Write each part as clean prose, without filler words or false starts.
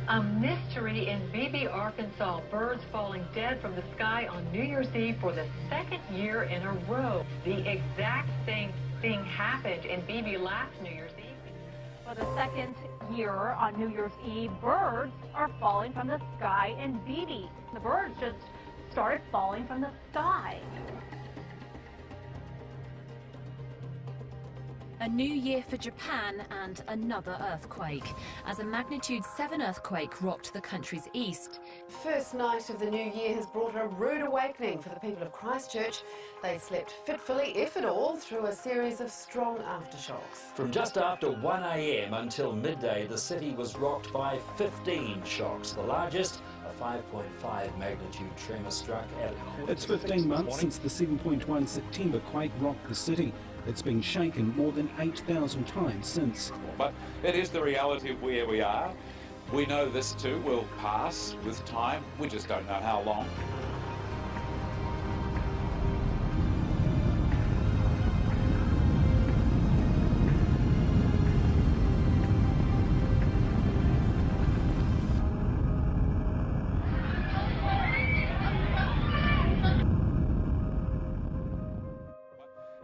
A mystery in Beebe, Arkansas. Birds falling dead from the sky on New Year's Eve for the second year in a row. The exact same thing happened in Beebe last New Year's Eve. For the second year on New Year's Eve, birds are falling from the sky in Beebe. The birds just started falling from the sky. A new year for Japan and another earthquake, as a magnitude 7 earthquake rocked the country's east. First night of the new year has brought a rude awakening for the people of Christchurch. They slept fitfully, if at all, through a series of strong aftershocks. From just after 1 a.m. until midday, the city was rocked by 15 shocks. The largest, a 5.5 magnitude tremor, struck at... It's 15 months since the 7.1 September quake rocked the city. It's been shaken more than 8,000 times since. But it is the reality of where we are. We know this too will pass with time. We just don't know how long.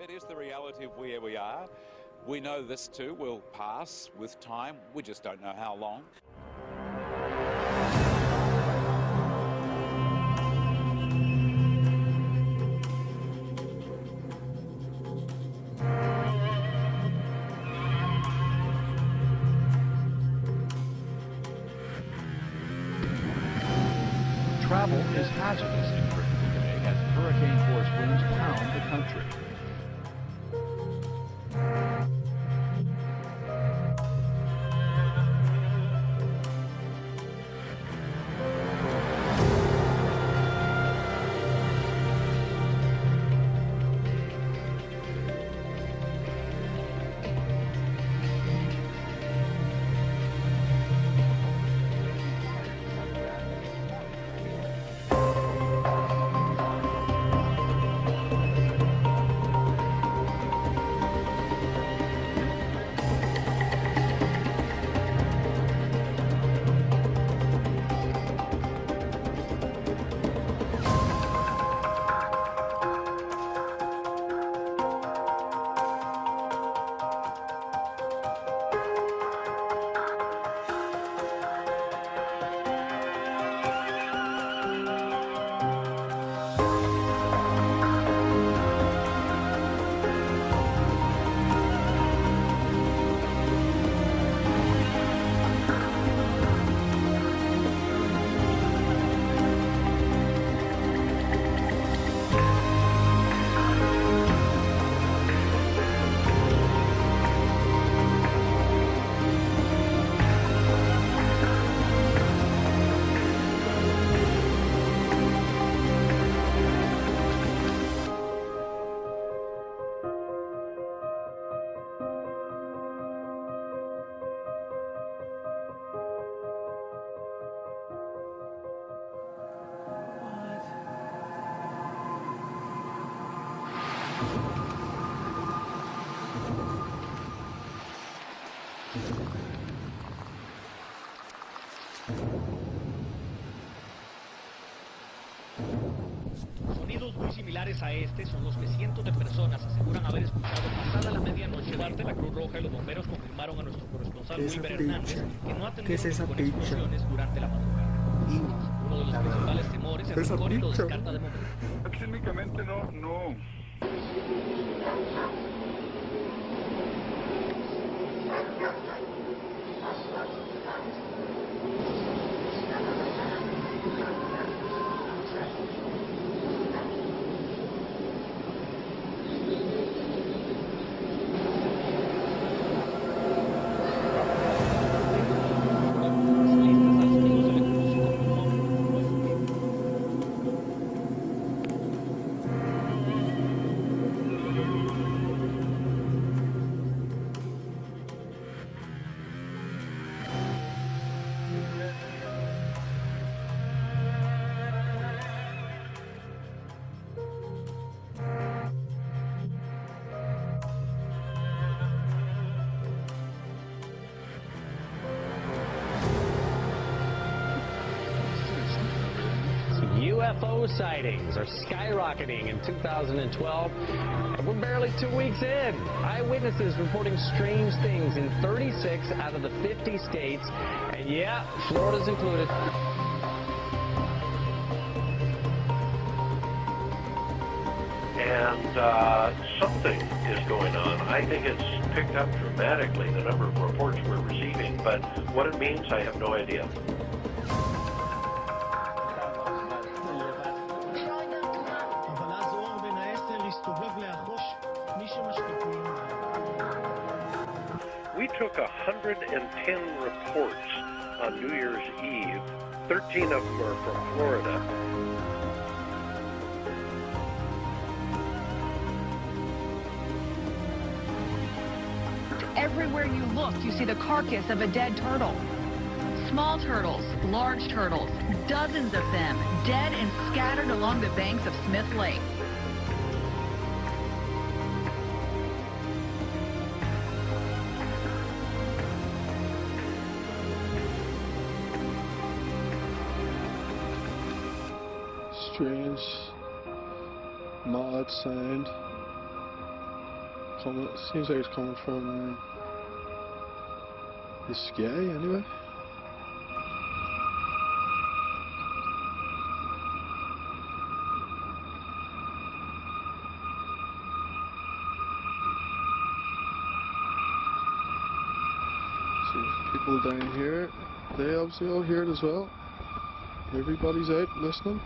It is the reality of where we are. We know this too will pass with time. We just don't know how long. Travel is hazardous in Britain today as hurricane-force winds pound the country. Sonidos muy similares a este son los que cientos de personas aseguran haber escuchado pasada la medianoche. Parte de la Cruz Roja y los bomberos confirmaron a nuestro corresponsal Wilber Hernández que no ha tenido explosiones durante la madrugada. Uno de los principales temores es el y lo descarta de momento. Técnicamente no. UFO sightings are skyrocketing in 2012, and we're barely 2 weeks in. Eyewitnesses reporting strange things in 36 out of the 50 states, and yeah, Florida's included. And something is going on. I think it's picked up dramatically, the number of reports we're receiving, but what it means, I have no idea. We took 110 reports on New Year's Eve. 13 of them are from Florida. Everywhere you look, you see the carcass of a dead turtle. Small turtles, large turtles, dozens of them, dead and scattered along the banks of Smith Lake. Strange, mud sound. Seems like it's coming from the sky anyway. See people down here, they obviously all hear it as well. Everybody's out listening.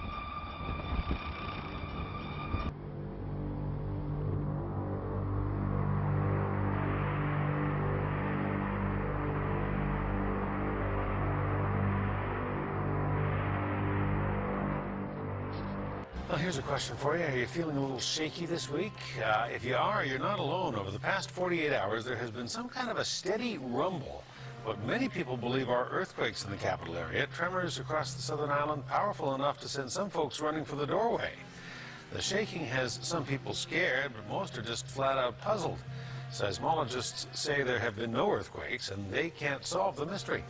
Well, here's a question for you. Are you feeling a little shaky this week? If you are, you're not alone. Over the past 48 hours, there has been some kind of a steady rumble. What many people believe are earthquakes in the capital area, tremors across the southern island, powerful enough to send some folks running for the doorway. The shaking has some people scared, but most are just flat out puzzled. Seismologists say there have been no earthquakes, and they can't solve the mystery.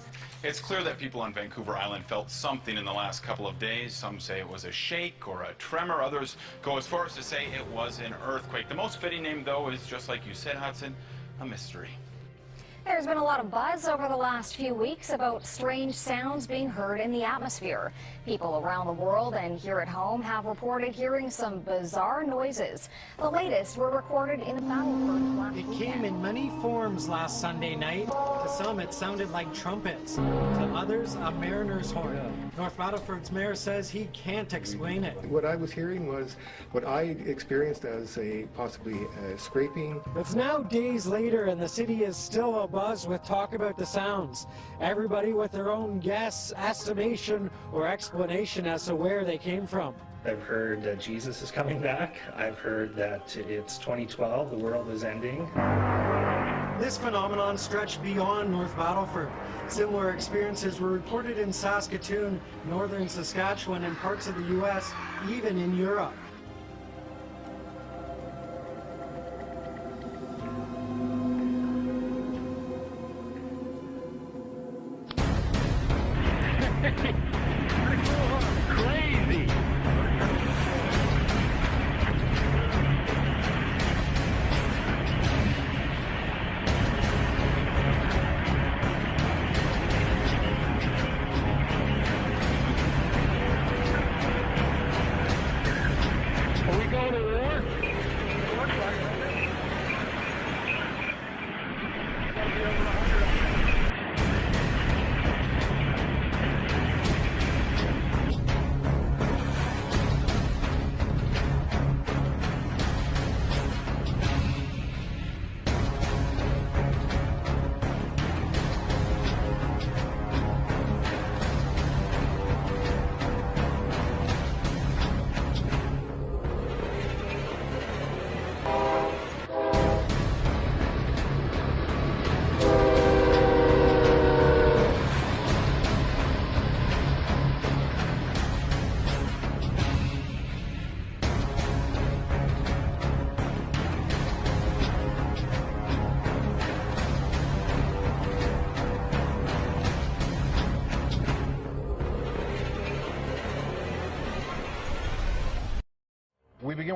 It's clear that people on Vancouver Island felt something in the last couple of days. Some say it was a shake or a tremor. Others go as far as to say it was an earthquake. The most fitting name, though, is just like you said, Hudson, a mystery. There's been a lot of buzz over the last few weeks about strange sounds being heard in the atmosphere. People around the world and here at home have reported hearing some bizarre noises. The latest were recorded in the Battleford last weekend. It came in many forms last Sunday night. To some, it sounded like trumpets. To others, a mariner's horn. North Battleford's mayor says he can't explain it. What I was hearing was what I experienced as possibly a scraping. It's now days later and the city is still abuzz with talk about the sounds. Everybody with their own guess, estimation, or explanation as to where they came from. I've heard that Jesus is coming back. I've heard that it's 2012, the world is ending. This phenomenon stretched beyond North Battleford. Similar experiences were reported in Saskatoon, northern Saskatchewan, and parts of the U.S., even in Europe. Crazy!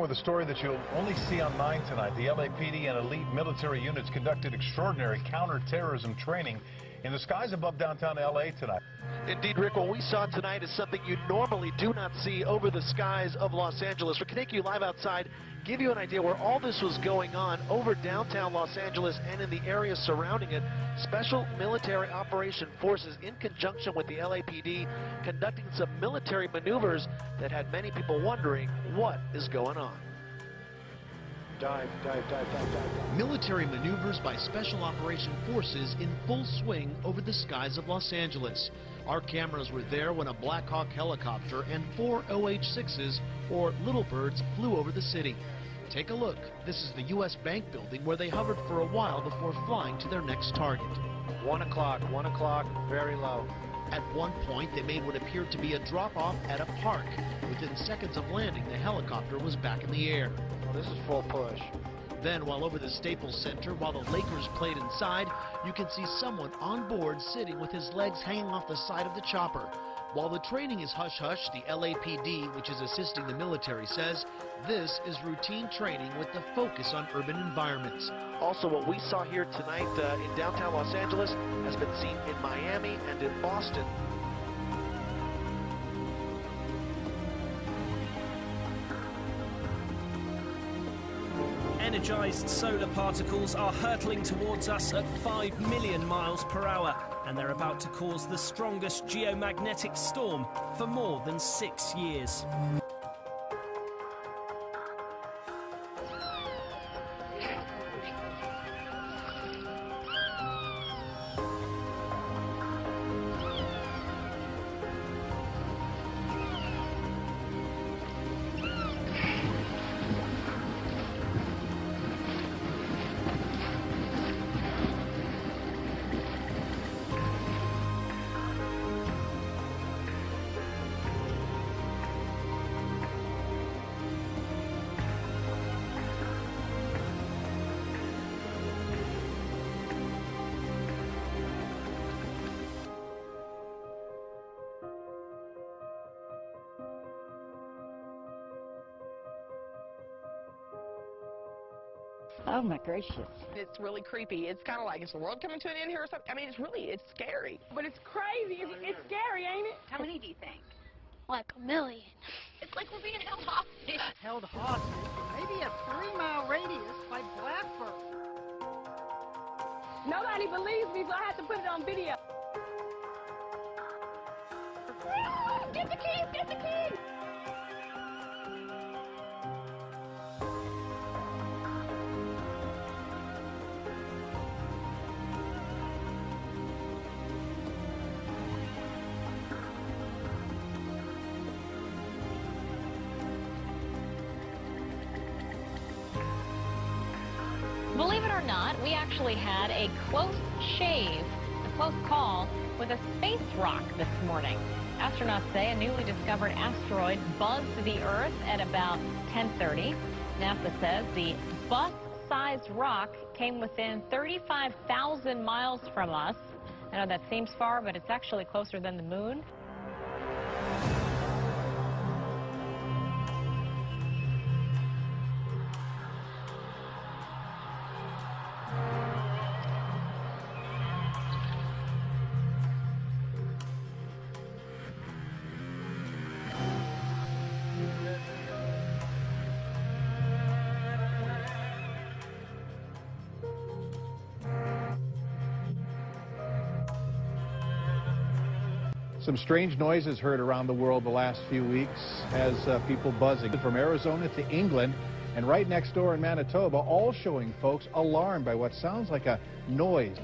with a story that you'll only see on 9 tonight. The LAPD and elite military units conducted extraordinary counterterrorism training in the skies above downtown LA tonight. Indeed, Rick, what we saw tonight is something you normally do not see over the skies of Los Angeles. We're taking you live outside, give you an idea where all this was going on over downtown Los Angeles and in the area surrounding it. Special military operation forces, in conjunction with the LAPD, conducting some military maneuvers that had many people wondering what is going on. Dive, dive, dive, dive, dive, dive. Military maneuvers by Special Operation Forces in full swing over the skies of Los Angeles. Our cameras were there when a Black Hawk helicopter and 4 OH-6s, or Little Birds, flew over the city. Take a look. This is the U.S. Bank building where they hovered for a while before flying to their next target. 1 o'clock, very low. At one point, they made what appeared to be a drop-off at a park. Within seconds of landing, the helicopter was back in the air. Well, this is full push. Then, while over the Staples Center, while the Lakers played inside, you can see someone on board sitting with his legs hanging off the side of the chopper. While the training is hush-hush, the LAPD, which is assisting the military, says this is routine training with the focus on urban environments. Also, what we saw here tonight in downtown Los Angeles has been seen in Miami and in Boston. Energized solar particles are hurtling towards us at 5 million miles per hour, and they're about to cause the strongest geomagnetic storm for more than 6 years. Oh my gracious. It's really creepy. It's kind of like, is the world coming to an end here or something? I mean, it's scary. But it's crazy. It's scary, ain't it? How many do you think? Like a million. It's like we're being held hostage. Held hostage for maybe a 3-mile radius by Blackbird. Nobody believes me, so I have to put it on video. Get the keys! Get the keys! Believe it or not, we actually had a close shave, a close call with a space rock this morning. Astronauts say a newly discovered asteroid buzzed the Earth at about 10:30. NASA says the bus-sized rock came within 35,000 miles from us. I know that seems far, but it's actually closer than the moon. Some strange noises heard around the world the last few weeks as people buzzing from Arizona to England and right next door in Manitoba, all showing folks alarmed by what sounds like a noise.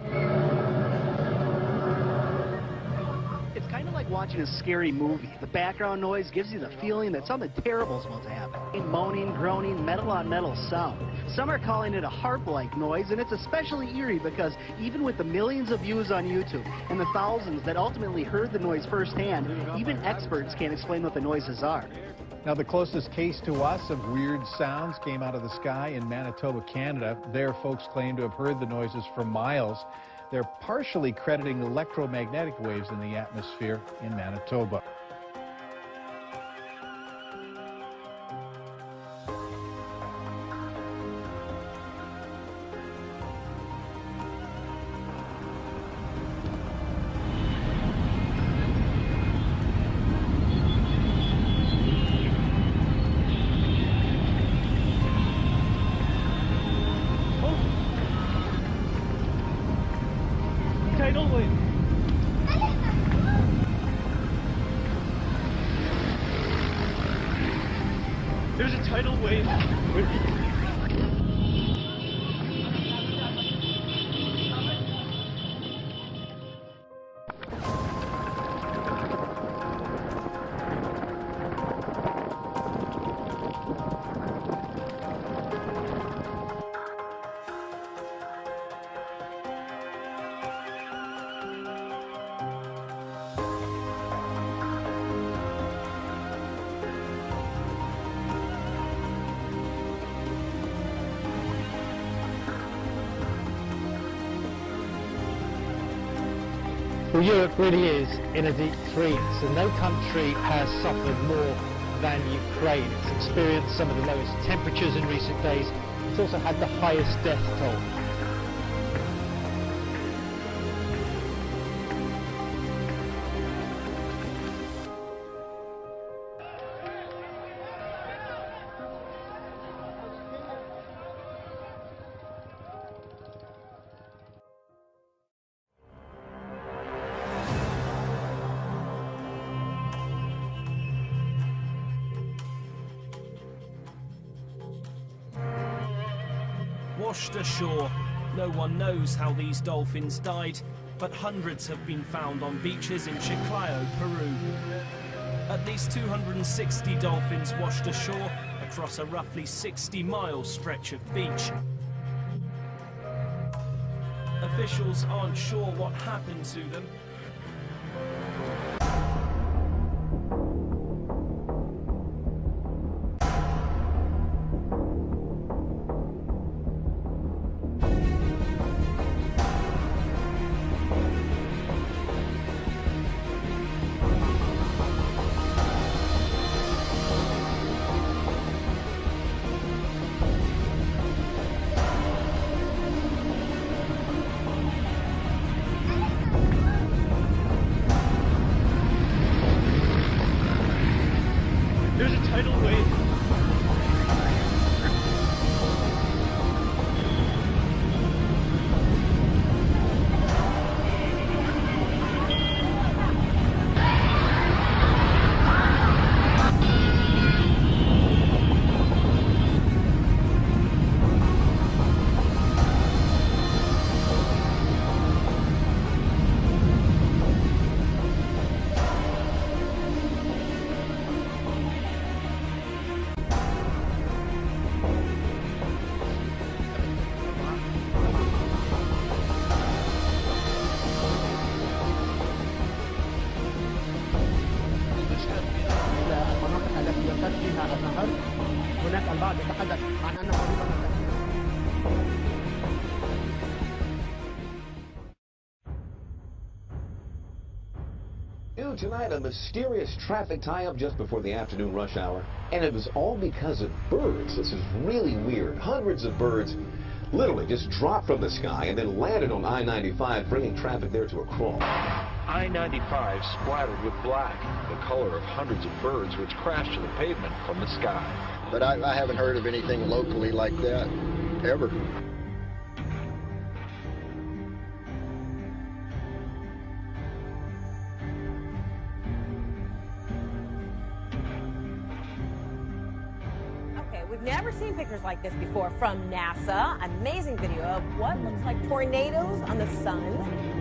It's kind of like watching a scary movie. The background noise gives you the feeling that something terrible is about to happen. Moaning, groaning, metal-on-metal sound. Some are calling it a harp-like noise, and it's especially eerie because even with the millions of views on YouTube and the thousands that ultimately heard the noise firsthand, even experts can't explain what the noises are. Now, the closest case to us of weird sounds came out of the sky in Manitoba, Canada. There, folks claim to have heard the noises for miles. They're partially crediting electromagnetic waves in the atmosphere in Manitoba. tidal wave. There's a tidal wave. Well, Europe really is in a deep freeze, and no country has suffered more than Ukraine. It's experienced some of the lowest temperatures in recent days. It's also had the highest death toll. Washed ashore. No one knows how these dolphins died, but hundreds have been found on beaches in Chiclayo, Peru. At least 260 dolphins washed ashore across a roughly 60-mile stretch of beach. Officials aren't sure what happened to them. There's a tidal wave. هناك البعض يتحدث عن أنه ربما New tonight, a mysterious traffic tie-up just before the afternoon rush hour, and it was all because of birds. This is really weird. Hundreds of birds literally just dropped from the sky and then landed on I-95, bringing traffic there to a crawl. I-95 splattered with black, the color of hundreds of birds which crashed to the pavement from the sky. But I haven't heard of anything locally like that, ever. We've never seen pictures like this before from NASA. An amazing video of what looks like tornadoes on the sun.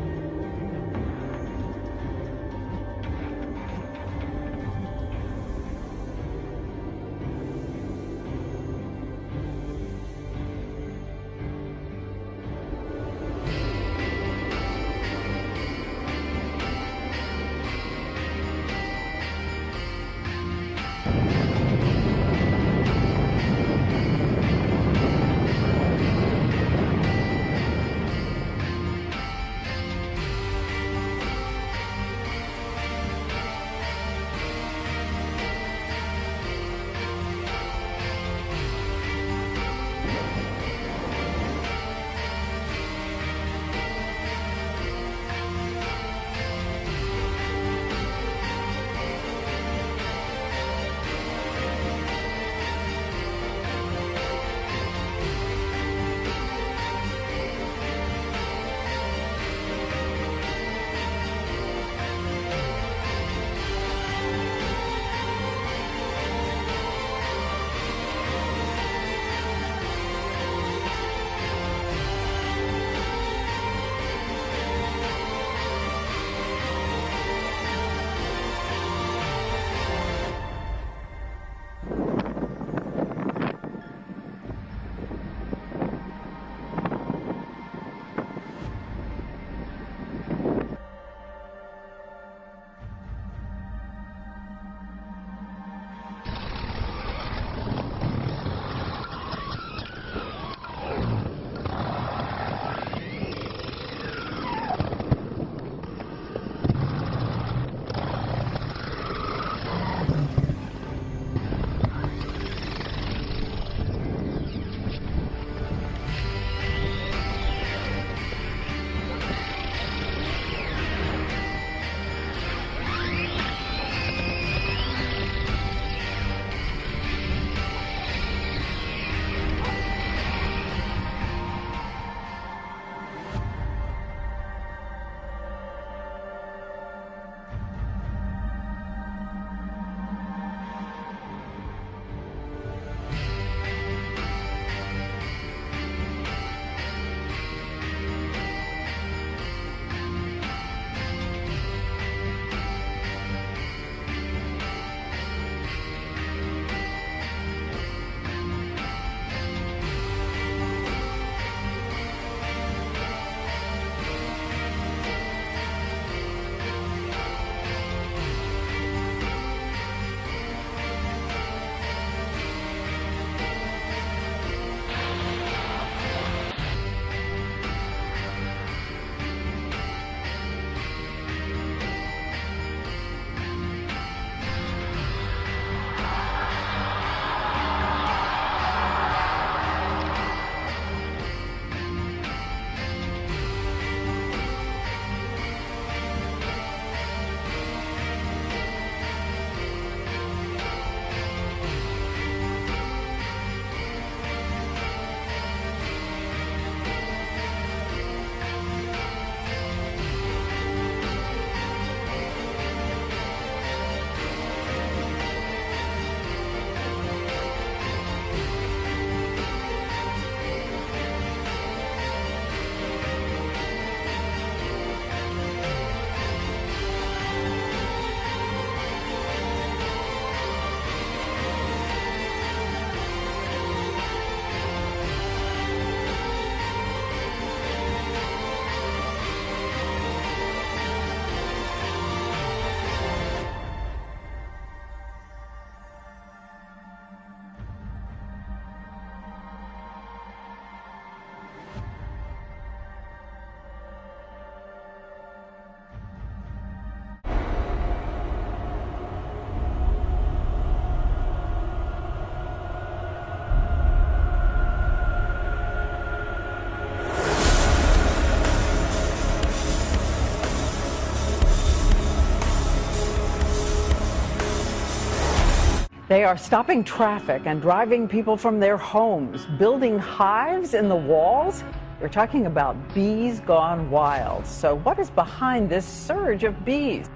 They are stopping traffic and driving people from their homes, building hives in the walls. We're talking about bees gone wild. So what is behind this surge of bees?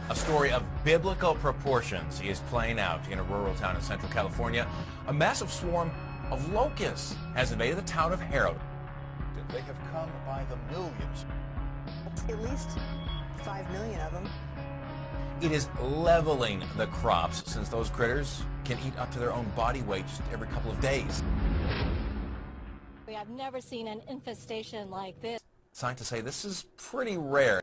A story of biblical proportions is playing out in a rural town in Central California. A massive swarm of locusts has invaded the town of Harrod. They have come by the millions. At least 5 million of them. It is leveling the crops since those critters can eat up to their own body weight just every couple of days. We have never seen an infestation like this. Scientists say this is pretty rare.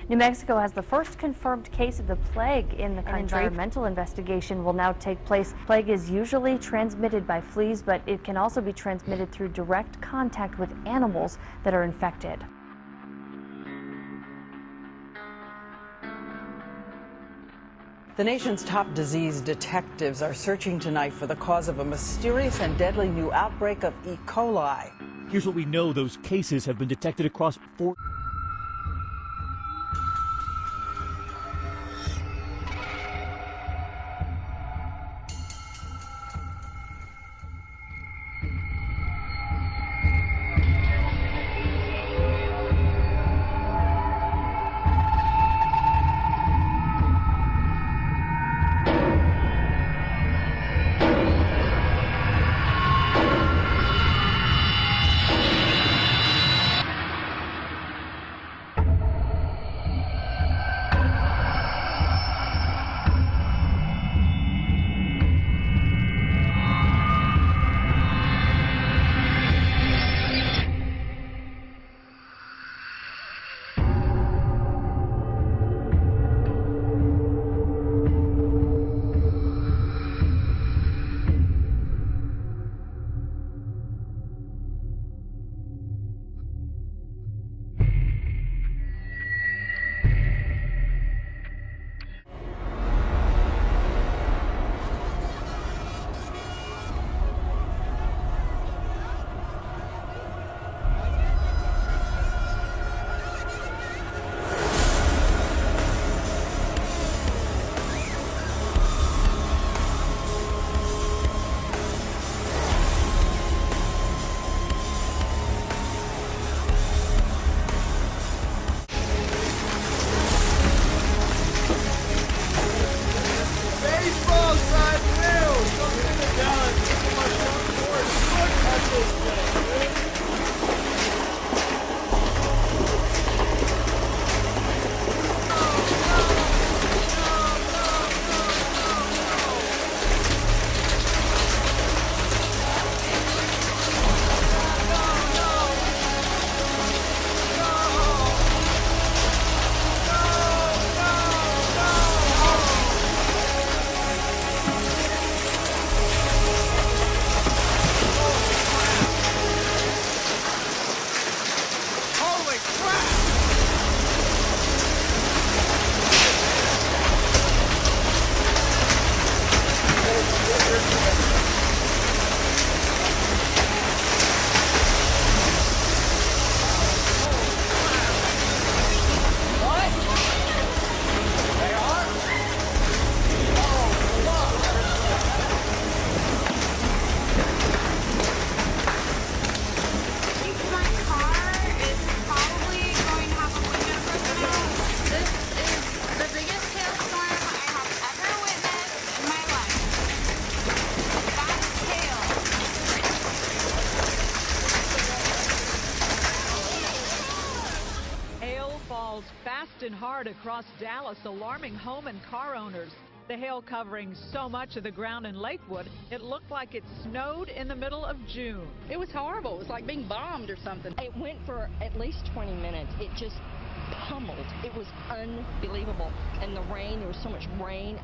New Mexico has the first confirmed case of the plague in the country. An environmental investigation will now take place. Plague is usually transmitted by fleas, but it can also be transmitted through direct contact with animals that are infected. The nation's top disease detectives are searching tonight for the cause of a mysterious and deadly new outbreak of E. coli. Here's what we know. Those cases have been detected across 4... Fast and hard across Dallas, alarming home and car owners. The hail covering so much of the ground in Lakewood, it looked like it snowed in the middle of June. It was horrible. It was like being bombed or something. It went for at least 20 minutes. It just pummeled. It was unbelievable. And the rain, there was so much rain.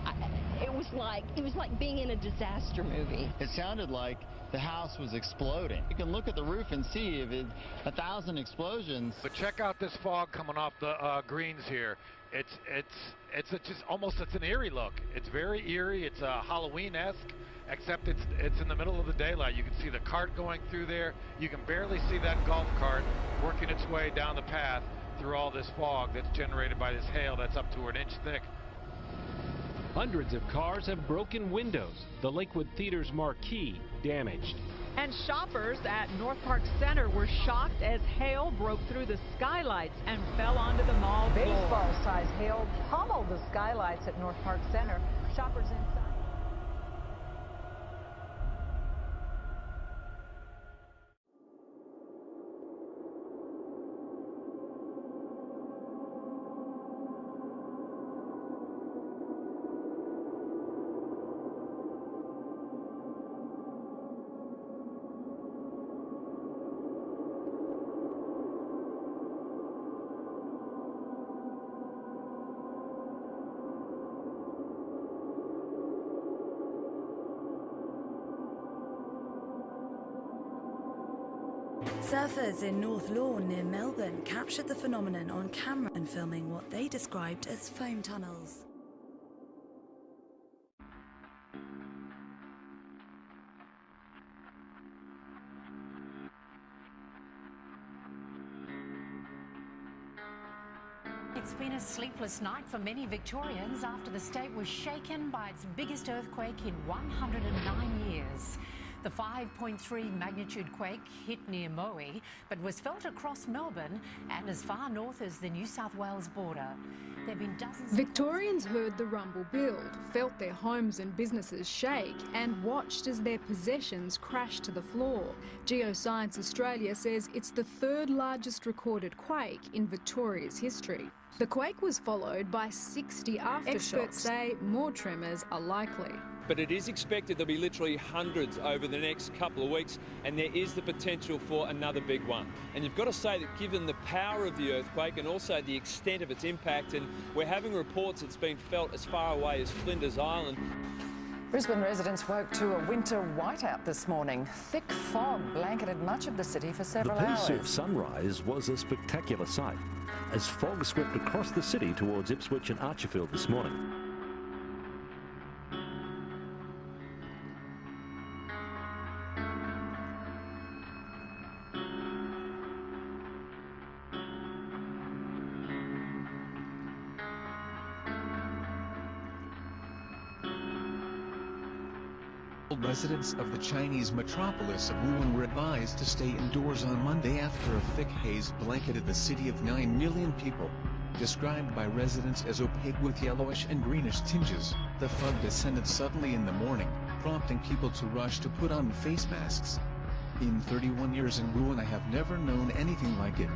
It was like being in a disaster movie. It sounded like the house was exploding. You can look at the roof and see if it's 1,000 explosions. But check out this fog coming off the greens here. It's just almost, it's an eerie look. It's very eerie. It's Halloween-esque, except it's in the middle of the daylight. You can see the cart going through there. You can barely see that golf cart working its way down the path through all this fog that's generated by this hail that's up to an inch thick. Hundreds of cars have broken windows. The Lakewood Theater's marquee damaged. And shoppers at North Park Center were shocked as hail broke through the skylights and fell onto the mall floor. Baseball-sized hail pummeled the skylights at North Park Center. Shoppers inside. Surfers in North Lawn near Melbourne captured the phenomenon on camera and filming what they described as foam tunnels. It's been a sleepless night for many Victorians after the state was shaken by its biggest earthquake in 109 years. The 5.3 magnitude quake hit near Moe, but was felt across Melbourne and as far north as the New South Wales border. There have been dozens. Victorians heard the rumble build, felt their homes and businesses shake, and watched as their possessions crashed to the floor. Geoscience Australia says it's the third largest recorded quake in Victoria's history. The quake was followed by 60 aftershocks. Experts say more tremors are likely. But it is expected there'll be literally hundreds over the next couple of weeks, and there is the potential for another big one. And you've got to say that given the power of the earthquake and also the extent of its impact, and we're having reports it's been felt as far away as Flinders Island. Brisbane residents woke to a winter whiteout this morning. Thick fog blanketed much of the city for several hours. The Pea Soup sunrise was a spectacular sight as fog swept across the city towards Ipswich and Archerfield this morning. Residents of the Chinese metropolis of Wuhan were advised to stay indoors on Monday after a thick haze blanketed the city of 9 million people. Described by residents as opaque with yellowish and greenish tinges, the fog descended suddenly in the morning, prompting people to rush to put on face masks. In 31 years in Wuhan, I have never known anything like it.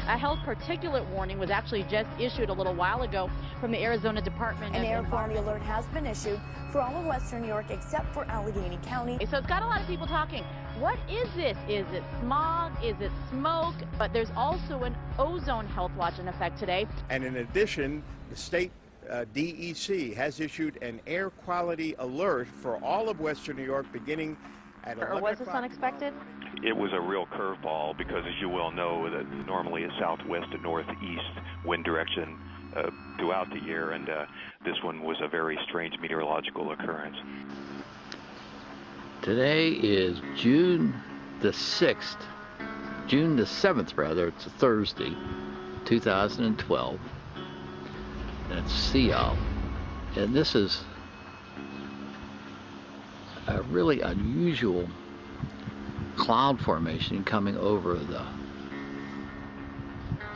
A health particulate warning was actually just issued a little while ago from the Arizona Department of An air quality alert has been issued for all of western New York except for Allegheny County. So it's got a lot of people talking. What is this? Is it smog? Is it smoke? But there's also an ozone health watch in effect today. And in addition, the state DEC has issued an air quality alert for all of western New York beginning at 11 o'clock. Was this unexpected? It was a real curveball because, as you well know, that normally a southwest to northeast wind direction throughout the year, and this one was a very strange meteorological occurrence. Today is June the 6th, June the 7th rather, it's a Thursday, 2012. That's Seal, and this is a really unusual cloud formation coming over the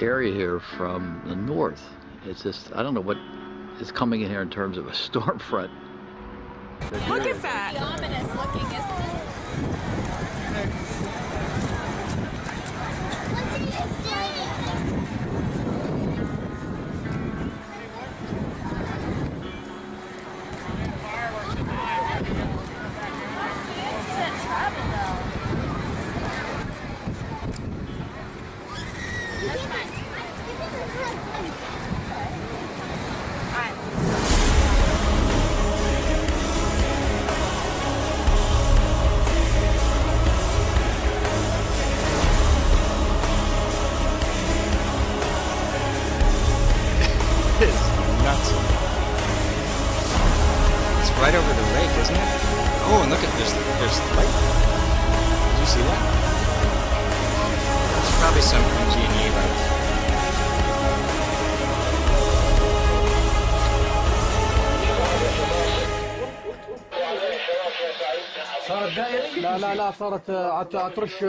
area here from the north. It's just, I don't know what is coming in here in terms of a storm front. Look at that! Ominous looking, isn't it? There's light. Did you see that? It's probably some PG&E light. صارت دائري؟ لا صارت ترش